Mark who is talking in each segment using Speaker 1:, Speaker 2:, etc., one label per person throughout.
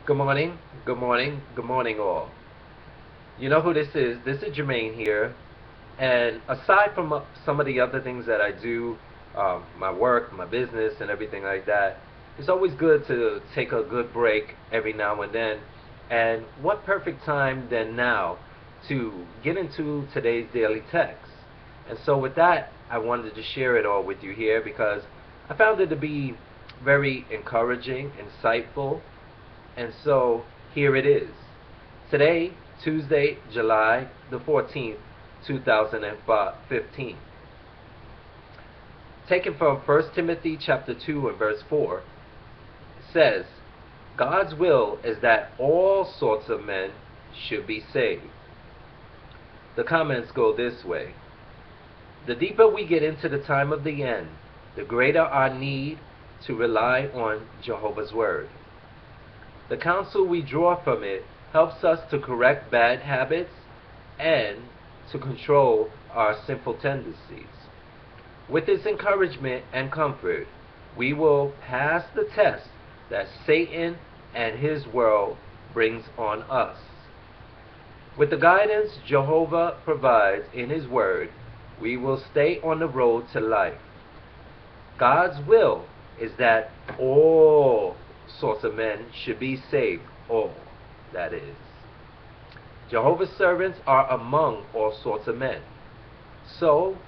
Speaker 1: Good morning, good morning, good morning, all. You know who this is? This is Jermaine here. And aside from some of the other things that I do, my work, my business, and everything like that, it's always good to take a good break every now and then. And what perfect time than now to get into today's daily text? And so, with that, I wanted to share it all with you here because I found it to be very encouraging, insightful, and so here it is. Today, Tuesday, July the 14th, 2015. Taken from 1 Timothy chapter 2 and verse 4, it says, God's will is that all sorts of men should be saved. The comments go this way. The deeper we get into the time of the end, the greater our need to rely on Jehovah's Word. The counsel we draw from it helps us to correct bad habits and to control our sinful tendencies. With its encouragement and comfort, we will pass the test that Satan and his world brings on us. With the guidance Jehovah provides in his word, we will stay on the road to life. God's will is that all sorts of men should be saved, all, that is. Jehovah's servants are among all sorts of men. So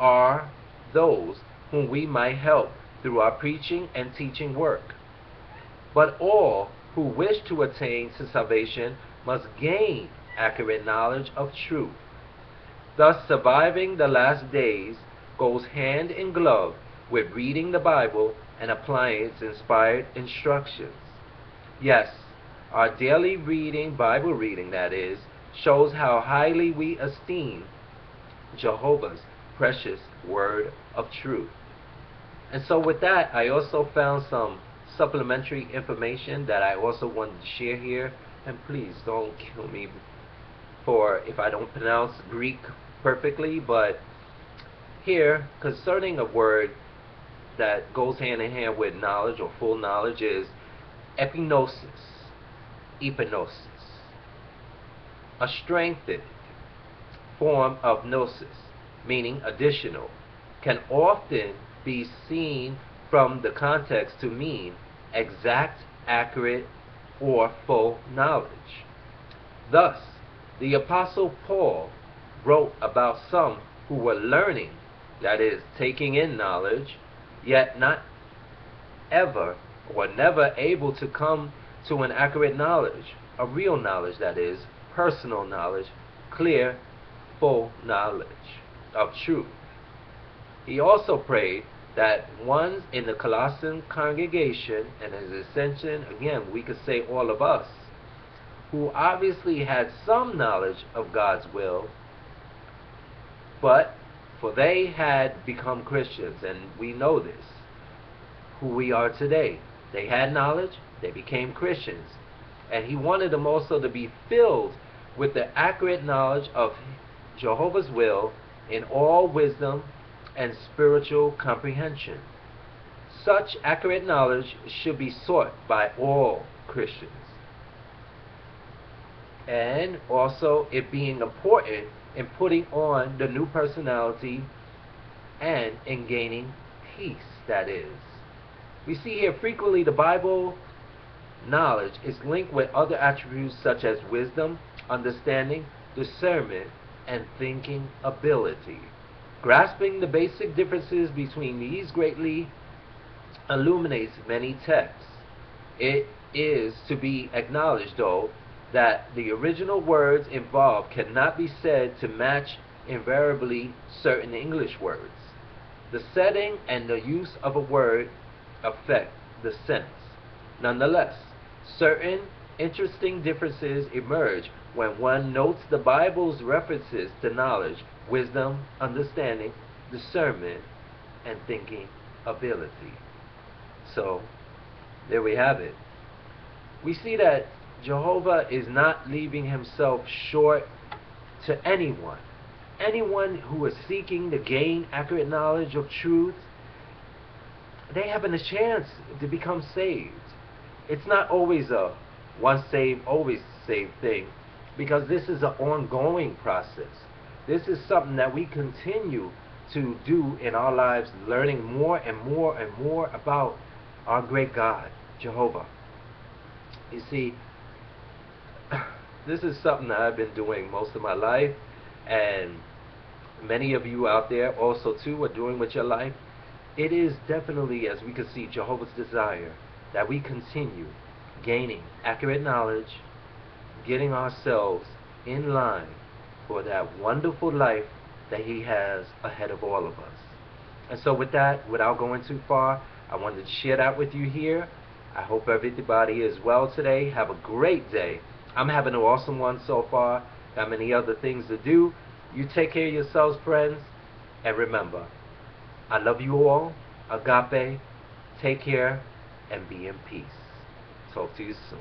Speaker 1: are those whom we might help through our preaching and teaching work. But all who wish to attain to salvation must gain accurate knowledge of truth. Thus, surviving the last days goes hand in glove with reading the Bible and applying its inspired instructions. Yes, our daily reading, Bible reading that is, shows how highly we esteem Jehovah's precious word of truth. And so with that, I also found some supplementary information that I also wanted to share here. And please don't kill me for if I don't pronounce Greek perfectly, but here, concerning a word that goes hand in hand with knowledge or full knowledge is epinosis, epinosis, a strengthened form of gnosis, meaning additional, can often be seen from the context to mean exact, accurate, or full knowledge. Thus, the Apostle Paul wrote about some who were learning, that is, taking in knowledge, yet not ever or never able to come to an accurate knowledge, a real knowledge, that is, personal knowledge, clear, full knowledge of truth. He also prayed that ones in the Colossian congregation, and as extension, again, we could say all of us, who obviously had some knowledge of God's will, but for they had become Christians, and we know this, who we are today. They had knowledge, they became Christians. And he wanted them also to be filled with the accurate knowledge of Jehovah's will in all wisdom and spiritual comprehension. Such accurate knowledge should be sought by all Christians. And also it being important in putting on the new personality and in gaining peace, that is. We see here frequently the Bible knowledge is linked with other attributes such as wisdom, understanding, discernment, and thinking ability. Grasping the basic differences between these greatly illuminates many texts. It is to be acknowledged, though, that the original words involved cannot be said to match invariably certain English words. The setting and the use of a word affect the sense. Nonetheless, certain interesting differences emerge when one notes the Bible's references to knowledge, wisdom, understanding, discernment, and thinking ability. So, there we have it. We see that Jehovah is not leaving himself short to anyone. Anyone who is seeking to gain accurate knowledge of truth, they having a chance to become saved. It's not always a once saved, always saved thing, because this is an ongoing process. This is something that we continue to do in our lives, learning more and more and more about our great God, Jehovah. You see, this is something that I've been doing most of my life, and many of you out there also too are doing with your life. It is definitely, as we can see, Jehovah's desire that we continue gaining accurate knowledge, getting ourselves in line for that wonderful life that He has ahead of all of us. And so with that, without going too far, I wanted to share that with you here. I hope everybody is well today. Have a great day. I'm having an awesome one so far. Got many other things to do. You take care of yourselves, friends. And remember, I love you all. Agape. Take care and be in peace. Talk to you soon.